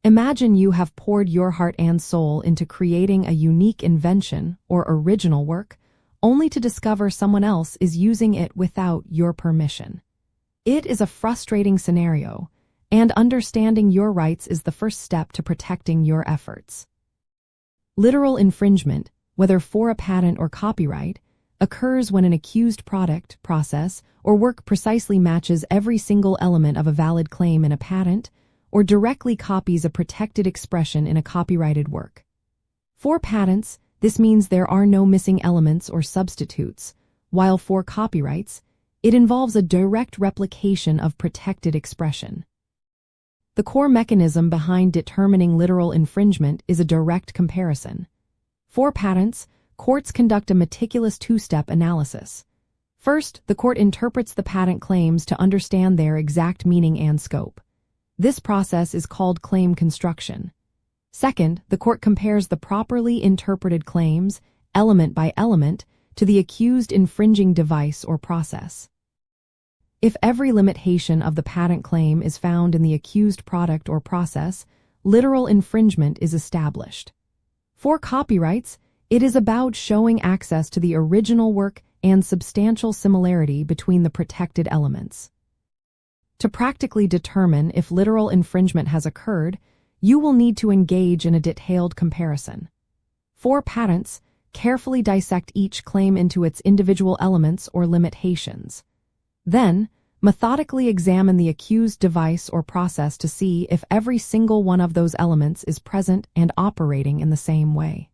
Imagine you have poured your heart and soul into creating a unique invention or original work, only to discover someone else is using it without your permission. It is a frustrating scenario, and understanding your rights is the first step to protecting your efforts. Literal infringement, whether for a patent or copyright, occurs when an accused product, process, or work precisely matches every single element of a valid claim in a patent, or directly copies a protected expression in a copyrighted work. For patents, this means there are no missing elements or substitutes, while for copyrights, it involves a direct replication of protected expression. The core mechanism behind determining literal infringement is a direct comparison. For patents, courts conduct a meticulous two-step analysis. First, the court interprets the patent claims to understand their exact meaning and scope. This process is called claim construction. Second, the court compares the properly interpreted claims, element by element, to the accused infringing device or process. If every limitation of the patent claim is found in the accused product or process, literal infringement is established. For copyrights, it is about showing access to the original work and substantial similarity between the protected elements. To practically determine if literal infringement has occurred, you will need to engage in a detailed comparison. For patents, carefully dissect each claim into its individual elements or limitations. Then, methodically examine the accused device or process to see if every single one of those elements is present and operating in the same way.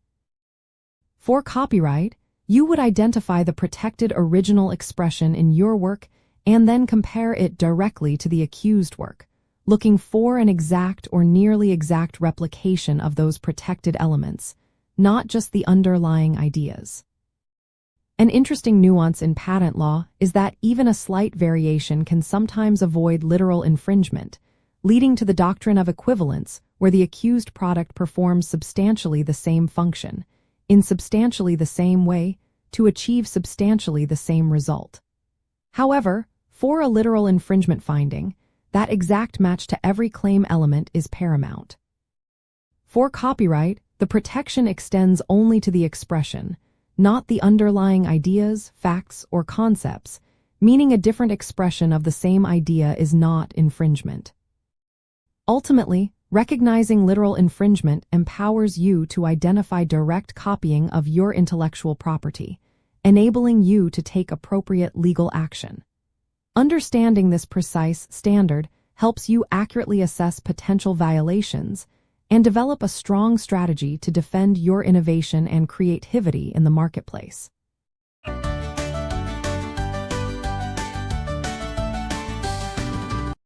For copyright, you would identify the protected original expression in your work and then compare it directly to the accused work, looking for an exact or nearly exact replication of those protected elements, not just the underlying ideas. An interesting nuance in patent law is that even a slight variation can sometimes avoid literal infringement, leading to the doctrine of equivalence, where the accused product performs substantially the same function, in substantially the same way, to achieve substantially the same result. However, for a literal infringement finding, that exact match to every claim element is paramount. For copyright, the protection extends only to the expression, not the underlying ideas, facts, or concepts, meaning a different expression of the same idea is not infringement. Ultimately, recognizing literal infringement empowers you to identify direct copying of your intellectual property, enabling you to take appropriate legal action. Understanding this precise standard helps you accurately assess potential violations and develop a strong strategy to defend your innovation and creativity in the marketplace.